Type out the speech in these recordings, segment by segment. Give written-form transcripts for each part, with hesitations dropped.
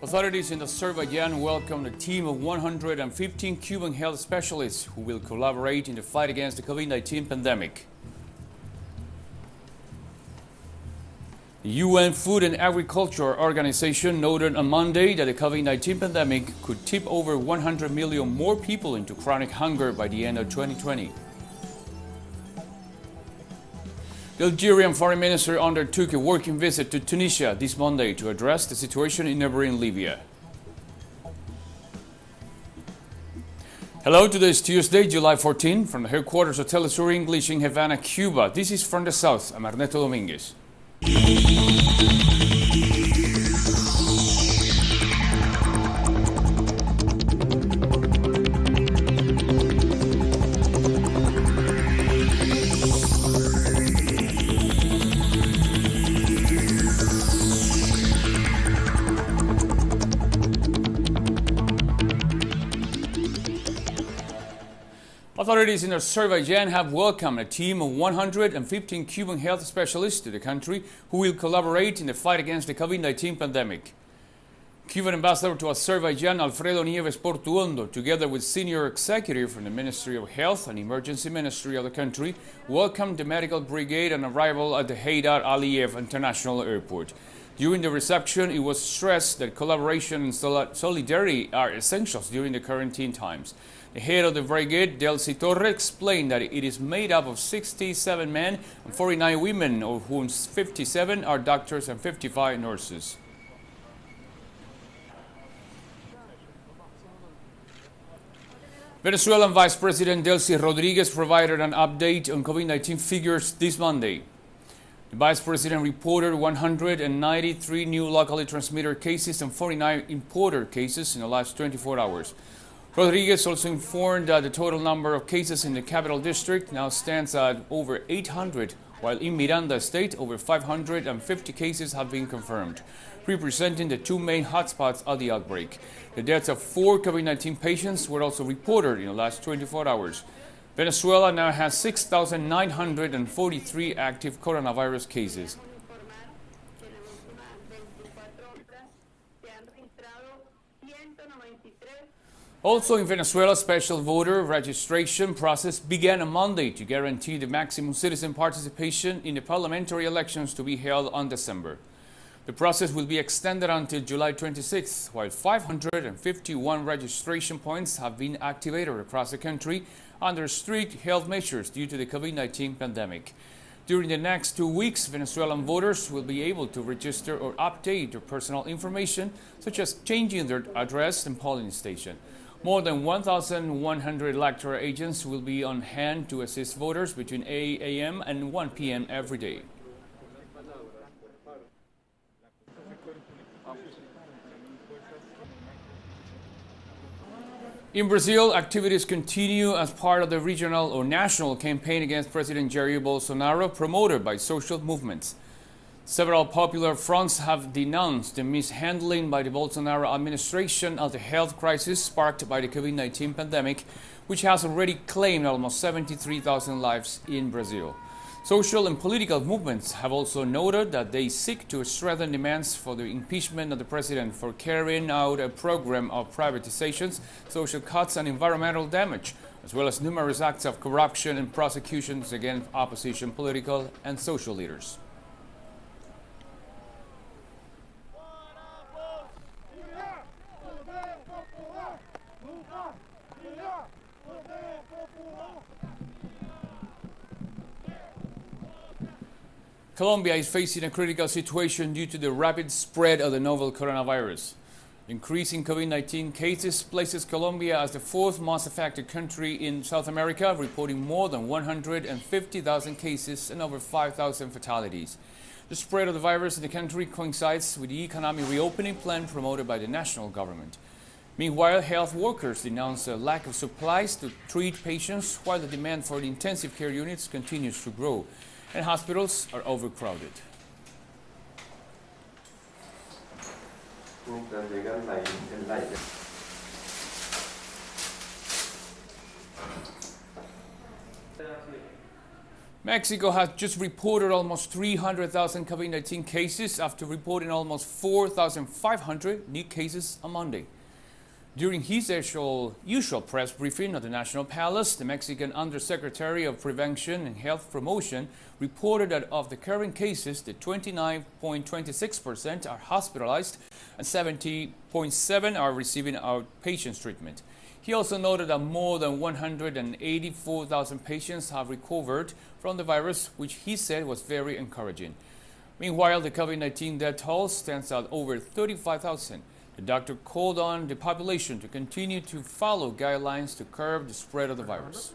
Authorities in Azerbaijan welcomed a team of 115 Cuban health specialists who will collaborate in the fight against the COVID-19 pandemic. The UN Food and Agriculture Organization noted on Monday that the COVID-19 pandemic could tip over 100 million more people into chronic hunger by the end of 2020. The Algerian Foreign Minister undertook a working visit to Tunisia this Monday to address the situation in neighboring Libya. Hello, today is Tuesday, July 14, from the headquarters of Telesur English in Havana, Cuba. This is From the South. I'm Ernesto Dominguez. Authorities in Azerbaijan have welcomed a team of 115 Cuban health specialists to the country who will collaborate in the fight against the COVID-19 pandemic. Cuban ambassador to Azerbaijan, Alfredo Nieves Portuondo, together with senior executive from the Ministry of Health and Emergency Ministry of the country, welcomed the medical brigade on arrival at the Heydar Aliyev International Airport. During the reception, it was stressed that collaboration and solidarity are essentials during the quarantine times. The head of the brigade, Delcy Torre, explained that it is made up of 67 men and 49 women, of whom 57 are doctors and 55 nurses. Venezuelan Vice President Delcy Rodriguez provided an update on COVID-19 figures this Monday. The Vice President reported 193 new locally transmitted cases and 49 imported cases in the last 24 hours. Rodriguez also informed that the total number of cases in the capital district now stands at over 800, while in Miranda State, over 550 cases have been confirmed, representing the two main hotspots of the outbreak. The deaths of 4 COVID-19 patients were also reported in the last 24 hours. Venezuela now has 6,943 active coronavirus cases. Also in Venezuela, special voter registration process began on Monday to guarantee the maximum citizen participation in the parliamentary elections to be held on December. The process will be extended until July 26th, while 551 registration points have been activated across the country under strict health measures due to the COVID-19 pandemic. During the next 2 weeks, Venezuelan voters will be able to register or update their personal information, such as changing their address and polling station. More than 1,100 electoral agents will be on hand to assist voters between 8 a.m. and 1 p.m. every day. In Brazil, activities continue as part of the regional or national campaign against President Jair Bolsonaro, promoted by social movements. Several popular fronts have denounced the mishandling by the Bolsonaro administration of the health crisis sparked by the COVID-19 pandemic, which has already claimed almost 73,000 lives in Brazil. Social and political movements have also noted that they seek to strengthen demands for the impeachment of the president for carrying out a program of privatizations, social cuts and environmental damage, as well as numerous acts of corruption and prosecutions against opposition political and social leaders. Colombia is facing a critical situation due to the rapid spread of the novel coronavirus. Increasing COVID-19 cases places Colombia as the 4th most affected country in South America, reporting more than 150,000 cases and over 5,000 fatalities. The spread of the virus in the country coincides with the economic reopening plan promoted by the national government. Meanwhile, health workers denounce a lack of supplies to treat patients, while the demand for the intensive care units continues to grow, and hospitals are overcrowded. Mexico has just reported almost 300,000 COVID-19 cases after reporting almost 4,500 new cases on Monday. During his usual press briefing at the National Palace, the Mexican Undersecretary of Prevention and Health Promotion reported that of the current cases, the 29.26% are hospitalized and 70.7% are receiving outpatient treatment. He also noted that more than 184,000 patients have recovered from the virus, which he said was very encouraging. Meanwhile, the COVID-19 death toll stands at over 35,000. The doctor called on the population to continue to follow guidelines to curb the spread of the virus.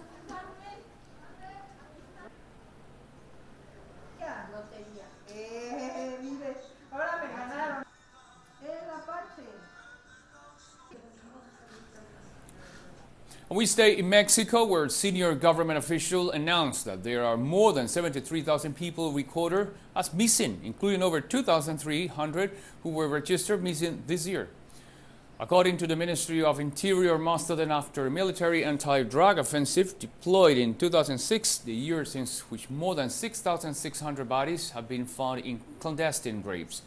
We stay in Mexico, where a senior government official announced that there are more than 73,000 people recorded as missing, including over 2,300 who were registered missing this year. According to the Ministry of Interior, most of them after a military anti-drug offensive deployed in 2006, the year since which more than 6,600 bodies have been found in clandestine graves.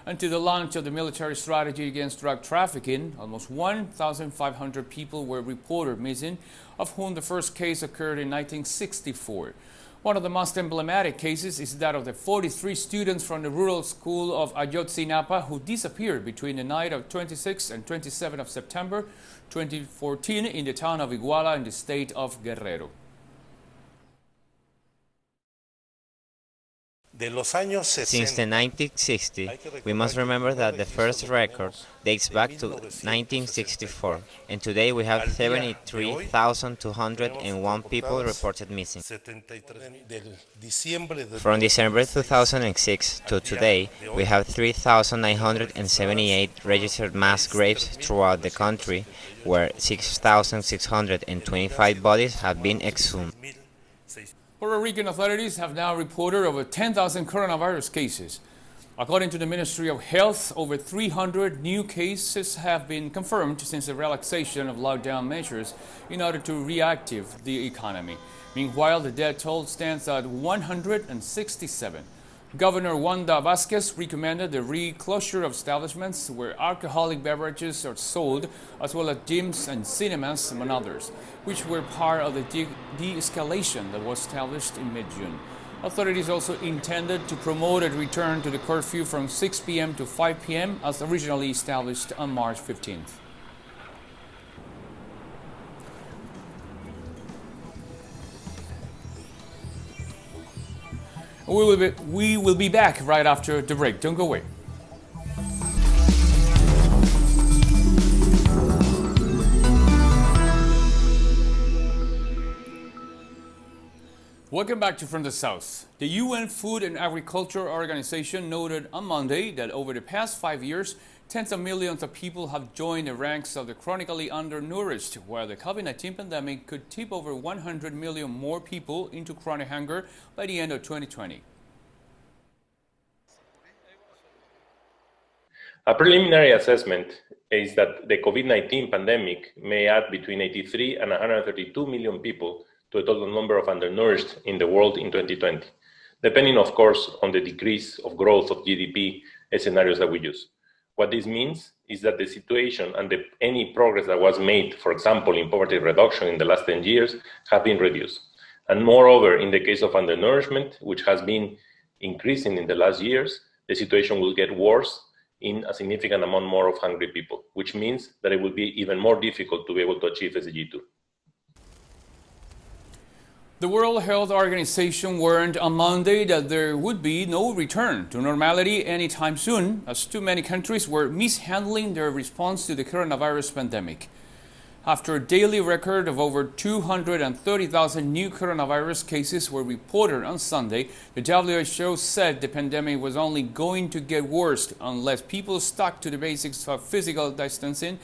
Until the launch of the military strategy against drug trafficking, almost 1,500 people were reported missing, of whom the first case occurred in 1964. One of the most emblematic cases is that of the 43 students from the rural school of Ayotzinapa who disappeared between the night of 26 and 27 of September 2014 in the town of Iguala in the state of Guerrero. Since the 1960s, we must remember that the first record dates back to 1964, and today we have 73,201 people reported missing. From December 2006 to today, we have 3,978 registered mass graves throughout the country, where 6,625 bodies have been exhumed. Puerto Rican authorities have now reported over 10,000 coronavirus cases. According to the Ministry of Health, over 300 new cases have been confirmed since the relaxation of lockdown measures in order to reactivate the economy. Meanwhile, the death toll stands at 167. Governor Wanda Vázquez recommended the reclosure of establishments where alcoholic beverages are sold, as well as gyms and cinemas, among others, which were part of the de-escalation that was established in mid-June. Authorities also intended to promote a return to the curfew from 6 p.m. to 5 p.m. as originally established on March 15th. We will be back right after the break. Don't go away. Welcome back to From the South. The UN Food and Agriculture Organization noted on Monday that over the past 5 years, tens of millions of people have joined the ranks of the chronically undernourished, while the COVID-19 pandemic could tip over 100 million more people into chronic hunger by the end of 2020. A preliminary assessment is that the COVID-19 pandemic may add between 83 and 132 million people to a total number of undernourished in the world in 2020, depending, of course, on the decrease of growth of GDP scenarios that we use. What this means is that the situation and any progress that was made, for example, in poverty reduction in the last 10 years, have been reduced. And moreover, in the case of undernourishment, which has been increasing in the last years, the situation will get worse in a significant amount more of hungry people, which means that it will be even more difficult to be able to achieve SDG 2. The World Health Organization warned on Monday that there would be no return to normality anytime soon, as too many countries were mishandling their response to the coronavirus pandemic. After a daily record of over 230,000 new coronavirus cases were reported on Sunday, the WHO said the pandemic was only going to get worse unless people stuck to the basics of physical distancing,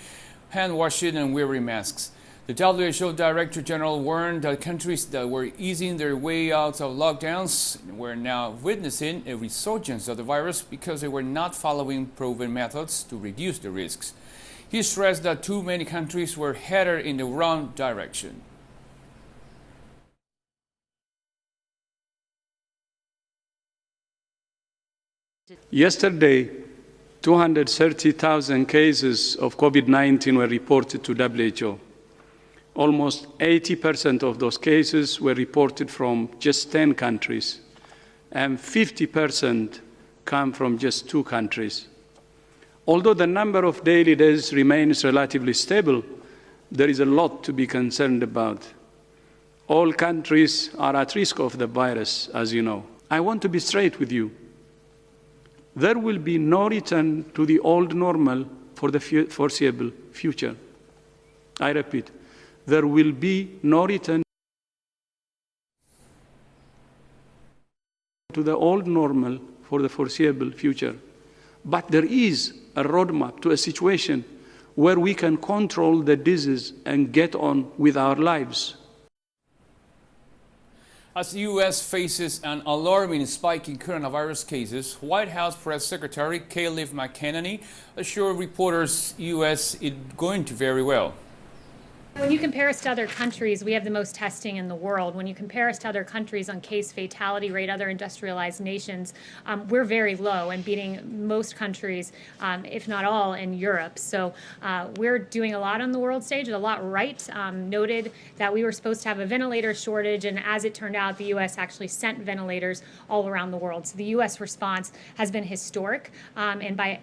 hand washing, and wearing masks. The WHO Director General warned that countries that were easing their way out of lockdowns were now witnessing a resurgence of the virus because they were not following proven methods to reduce the risks. He stressed that too many countries were headed in the wrong direction. Yesterday, 230,000 cases of COVID-19 were reported to WHO. Almost 80% of those cases were reported from just 10 countries, and 50% come from just 2 countries. Although the number of daily deaths remains relatively stable, there is a lot to be concerned about. All countries are at risk of the virus, as you know. I want to be straight with you. There will be no return to the old normal for the foreseeable future. I repeat, there will be no return to the old normal for the foreseeable future. But there is a roadmap to a situation where we can control the disease and get on with our lives. As the U.S. faces an alarming spike in coronavirus cases, White House Press Secretary Kayleigh McEnany assured reporters U.S. is going to very well. When you compare us to other countries, we have the most testing in the world. When you compare us to other countries on case fatality rate, other industrialized nations, we're very low and beating most countries, if not all, in Europe. So we're doing a lot on the world stage, a lot right. Noted that we were supposed to have a ventilator shortage, and as it turned out, the U.S. actually sent ventilators all around the world. So the U.S. response has been historic, and by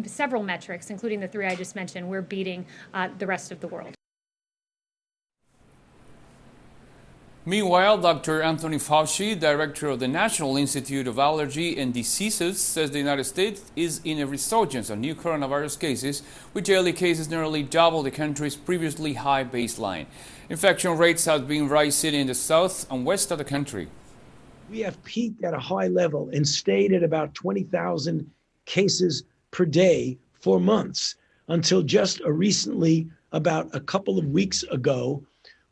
several metrics, including the 3 I just mentioned, we're beating the rest of the world. Meanwhile, Dr. Anthony Fauci, director of the National Institute of Allergy and Diseases, says the United States is in a resurgence of new coronavirus cases, with daily cases nearly double the country's previously high baseline. Infection rates have been rising in the south and west of the country. We have peaked at a high level and stayed at about 20,000 cases per day for months until just recently, about a couple of weeks ago,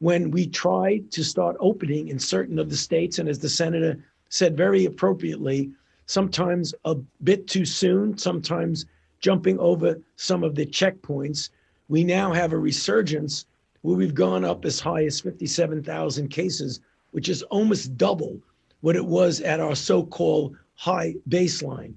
when we tried to start opening in certain of the states, and as the senator said very appropriately, sometimes a bit too soon, sometimes jumping over some of the checkpoints, we now have a resurgence where we've gone up as high as 57,000 cases, which is almost double what it was at our so-called high baseline.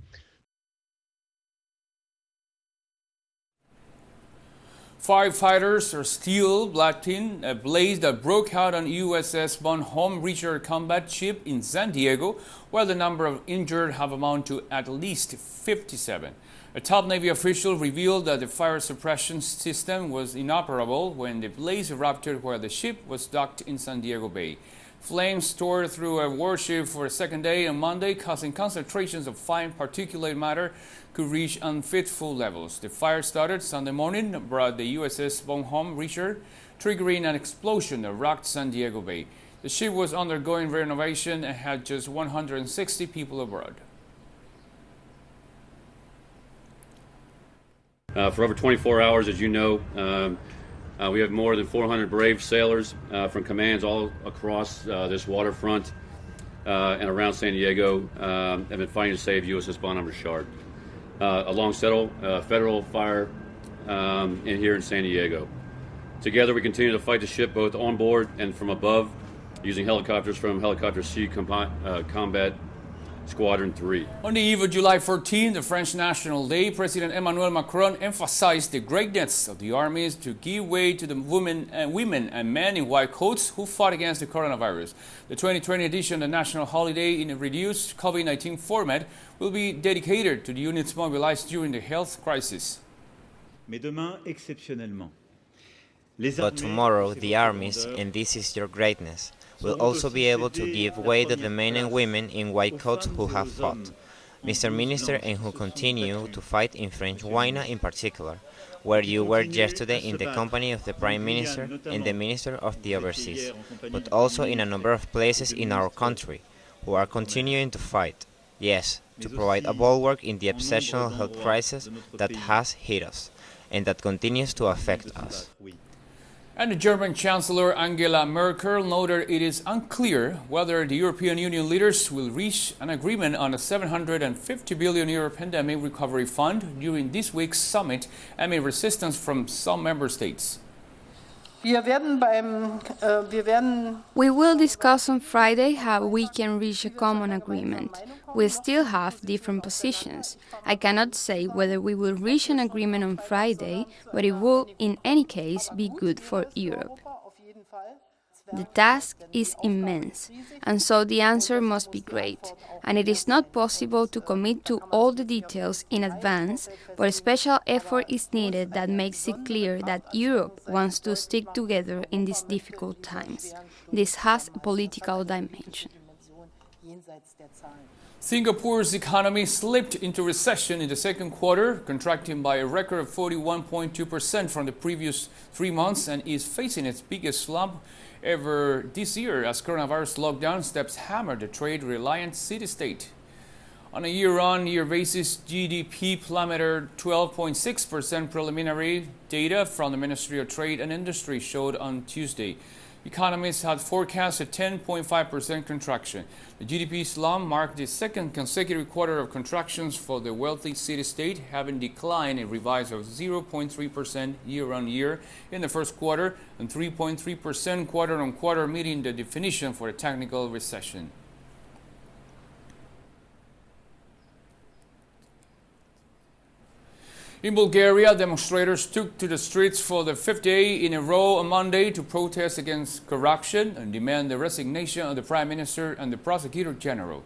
Firefighters are still battling a blaze that broke out on USS Bonhomme Richard combat ship in San Diego, while the number of injured have amounted to at least 57. A top Navy official revealed that the fire suppression system was inoperable when the blaze erupted where the ship was docked in San Diego Bay. Flames tore through a warship for a second day on Monday, causing concentrations of fine particulate matter could reach unfitful levels. The fire started Sunday morning aboard the USS Bonhomme Richard, triggering an explosion that rocked San Diego Bay. The ship was undergoing renovation and had just 160 people aboard. For over 24 hours, as you know, we have more than 400 brave sailors from commands all across this waterfront and around San Diego have been fighting to save USS Bonhomme Richard, along federal fire in here in San Diego. Together, we continue to fight the ship both on board and from above, using helicopters from Helicopter Sea Combat Squadron 3. On the eve of July 14, the French National Day, President Emmanuel Macron emphasized the greatness of the armies to give way to the women and men in white coats who fought against the coronavirus. The 2020 edition of the national holiday in a reduced COVID-19 format will be dedicated to the units mobilized during the health crisis. But tomorrow, the armies, and this is your greatness, will also be able to give way to the men and women in white coats who have fought, Mr. Minister, and who continue to fight in French Guiana in particular, where you were yesterday in the company of the Prime Minister and the Minister of the Overseas, but also in a number of places in our country, who are continuing to fight, yes, to provide a bulwark in the exceptional health crisis that has hit us, and that continues to affect us. And the German Chancellor Angela Merkel noted it is unclear whether the European Union leaders will reach an agreement on a €750 billion pandemic recovery fund during this week's summit amid resistance from some member states. We will discuss on Friday how we can reach a common agreement. We still have different positions. I cannot say whether we will reach an agreement on Friday, but it will, in any case, be good for Europe. The task is immense, and so the answer must be great, and it is not possible to commit to all the details in advance, but a special effort is needed that makes it clear that Europe wants to stick together in these difficult times. This has a political dimension. Singapore's economy slipped into recession in the second quarter, contracting by a record of 41.2% from the previous 3 months, and is facing its biggest slump ever this year as coronavirus lockdown steps hammer the trade-reliant city-state. On a year-on-year basis, GDP plummeted 12.6%. Preliminary data from the Ministry of Trade and Industry showed on Tuesday. Economists had forecast a 10.5% contraction. The GDP slump marked the second consecutive quarter of contractions for the wealthy city-state, having declined a revised of 0.3% year-on-year in the first quarter and 3.3% quarter-on-quarter, meeting the definition for a technical recession. In Bulgaria, demonstrators took to the streets for the fifth day in a row on Monday to protest against corruption and demand the resignation of the Prime Minister and the Prosecutor General.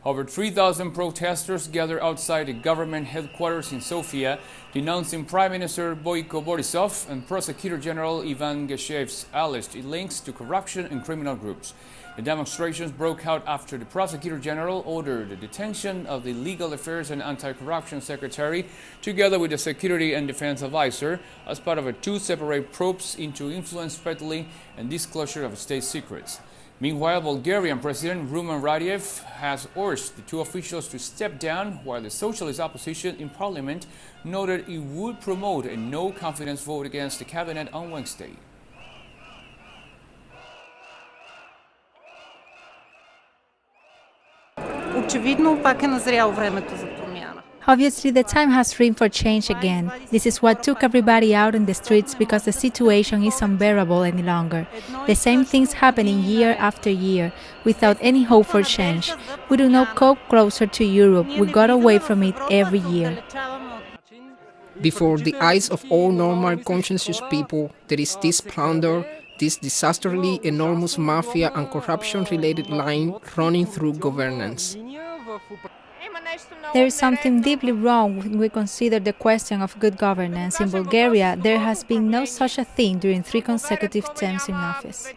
Over 3,000 protesters gathered outside the government headquarters in Sofia, denouncing Prime Minister Boyko Borisov and Prosecutor General Ivan Geshev's alleged links to corruption and criminal groups. The demonstrations broke out after the Prosecutor General ordered the detention of the Legal Affairs and Anti-Corruption Secretary, together with the Security and Defense Advisor, as part of two separate probes into influence peddling and disclosure of state secrets. Meanwhile, Bulgarian President Rumen Radev has urged the two officials to step down, while the socialist opposition in parliament noted it would promote a no-confidence vote against the cabinet on Wednesday. Obviously, the time has risen for change again. This is what took everybody out in the streets, because the situation is unbearable any longer. The same things happening year after year, without any hope for change. We do not go closer to Europe. We got away from it every year. Before the eyes of all normal, conscientious people, there is this plunder, this disastrously enormous mafia and corruption-related line running through governance. There is something deeply wrong when we consider the question of good governance. In Bulgaria, there has been no such a thing during 3 consecutive terms in office.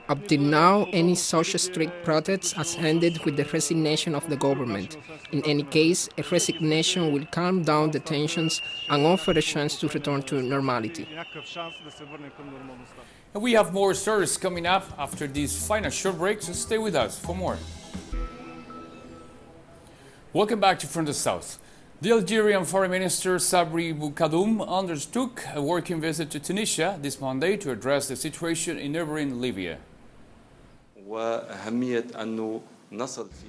Up till now, any such strict protest has ended with the resignation of the government. In any case, a resignation will calm down the tensions and offer a chance to return to normality. And we have more stories coming up after this final short break, so stay with us for more. Welcome back to From the South. The Algerian Foreign Minister Sabri Boukhadoum undertook a working visit to Tunisia this Monday to address the situation in neighboring Libya.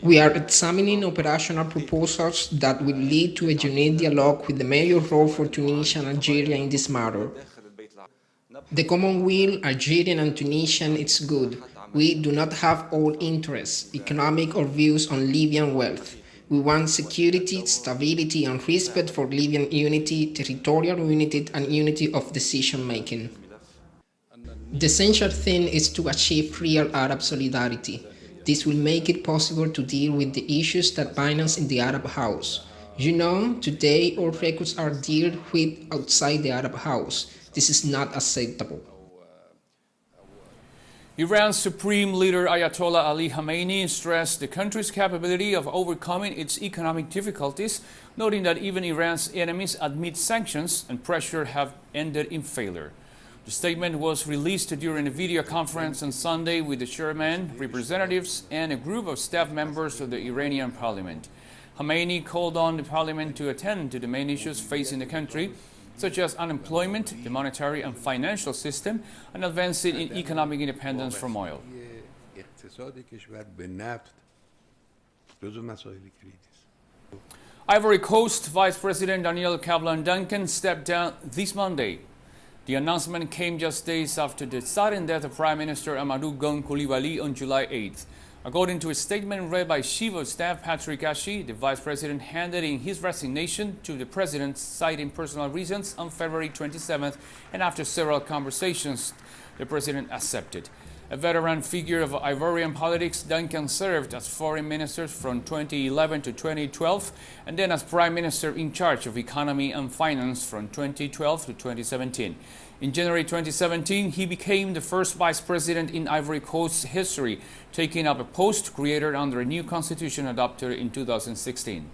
We are examining operational proposals that will lead to a genuine dialogue with the major role for Tunisia and Algeria in this matter. The common will, Algerian and Tunisian, is good. We do not have all interests, economic or views on Libyan wealth. We want security, stability, and respect for Libyan unity, territorial unity, and unity of decision-making. The essential thing is to achieve real Arab solidarity. This will make it possible to deal with the issues that bind us in the Arab house. You know, today all records are dealt with outside the Arab house. This is not acceptable. Iran's supreme leader Ayatollah Ali Khamenei stressed the country's capability of overcoming its economic difficulties, noting that even Iran's enemies admit sanctions and pressure have ended in failure. The statement was released during a video conference on Sunday with the chairman, representatives, and a group of staff members of the Iranian parliament. Khamenei called on the parliament to attend to the main issues facing the country, such as unemployment, the monetary and financial system, and advancing in economic independence from oil. Ivory Coast Vice President Daniel Kablan-Duncan stepped down this Monday. The announcement came just days after the sudden death of Prime Minister Amadou Gon Coulibaly on July 8th. According to a statement read by Chief of Staff Patrick Ashi, the Vice President handed in his resignation to the President, citing personal reasons, on February 27th, and after several conversations, the President accepted. A veteran figure of Ivorian politics, Duncan served as Foreign Minister from 2011 to 2012, and then as Prime Minister in charge of Economy and Finance from 2012 to 2017. In January 2017, he became the first Vice President in Ivory Coast's history, taking up a post created under a new constitution adopted in 2016.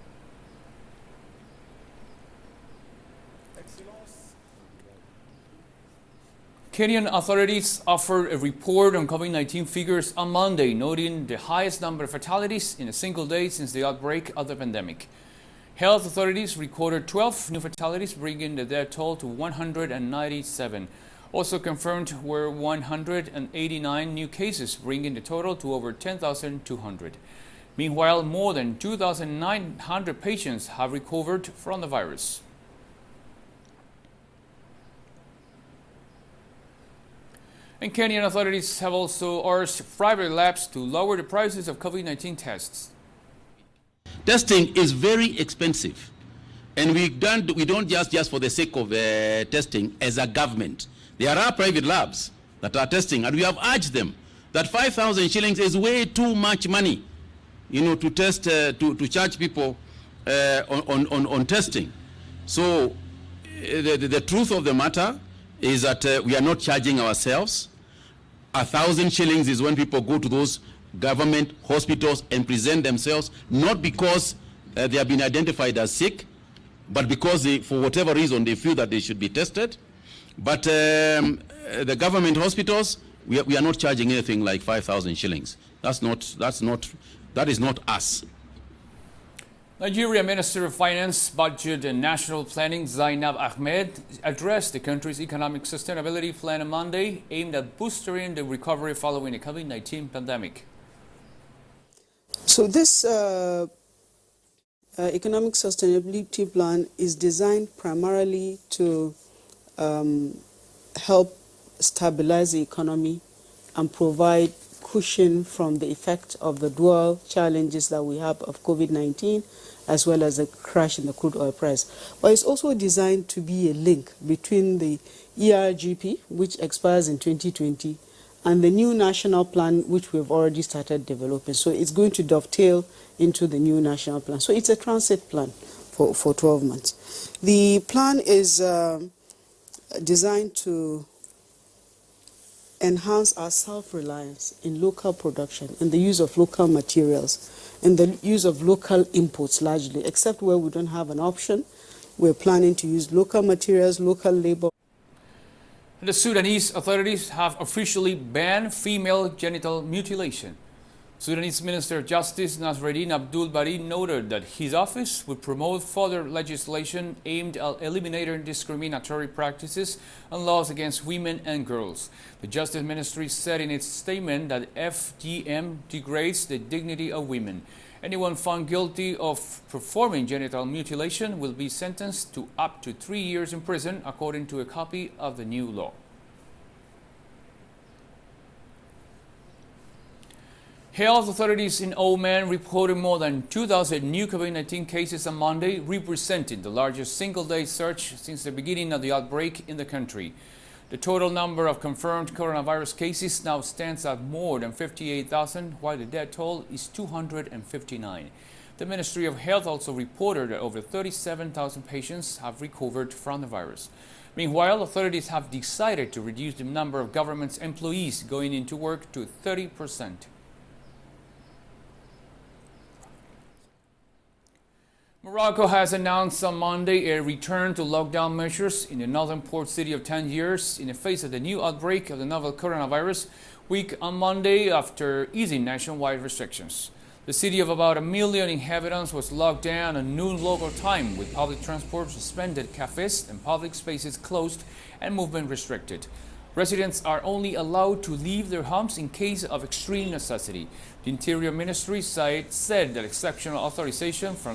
Kenyan authorities offered a report on COVID-19 figures on Monday, noting the highest number of fatalities in a single day since the outbreak of the pandemic. Health authorities recorded 12 new fatalities, bringing the death toll to 197. Also confirmed were 189 new cases, bringing the total to over 10,200. Meanwhile, more than 2,900 patients have recovered from the virus. And Kenyan authorities have also urged private labs to lower the prices of COVID-19 tests. Testing is very expensive, and we don't just for the sake of testing as a government. There are private labs that are testing, and we have urged them that 5,000 shillings is way too much money, to test, to charge people on testing. So the truth of the matter is that we are not charging ourselves. 1,000 shillings is when people go to those government hospitals and present themselves, not because they have been identified as sick, but because for whatever reason they feel that they should be tested. But the government hospitals, we are not charging anything like 5,000 shillings. That is not us. Nigeria Minister of Finance, Budget and National Planning Zainab Ahmed addressed the country's economic sustainability plan on Monday, aimed at boosting the recovery following the COVID-19 pandemic. So this economic sustainability plan is designed primarily to help stabilize the economy and provide cushion from the effect of the dual challenges that we have of COVID-19 as well as the crash in the crude oil price. But it's also designed to be a link between the ERGP, which expires in 2020, and the new national plan, which we've already started developing. So it's going to dovetail into the new national plan. So it's a transit plan for 12 months. The plan is designed to enhance our self-reliance in local production and the use of local materials and the use of local imports largely, except where we don't have an option. We're planning to use local materials, local labor. The Sudanese authorities have officially banned female genital mutilation. Sudanese Minister of Justice Nasreddin Abdul Bari noted that his office would promote further legislation aimed at eliminating discriminatory practices and laws against women and girls. The Justice Ministry said in its statement that FGM degrades the dignity of women. Anyone found guilty of performing genital mutilation will be sentenced to up to 3 years in prison, according to a copy of the new law. Health authorities in Oman reported more than 2,000 new COVID-19 cases on Monday, representing the largest single-day surge since the beginning of the outbreak in the country. The total number of confirmed coronavirus cases now stands at more than 58,000, while the death toll is 259. The Ministry of Health also reported that over 37,000 patients have recovered from the virus. Meanwhile, authorities have decided to reduce the number of government's employees going into work to 30%. Morocco has announced on Monday a return to lockdown measures in the northern port city of Tangiers in the face of the new outbreak of the novel coronavirus week on Monday after easing nationwide restrictions. The city of about 1 million inhabitants was locked down at noon local time, with public transport suspended, cafes and public spaces closed and movement restricted. Residents are only allowed to leave their homes in case of extreme necessity. The Interior Ministry said that exceptional authorization from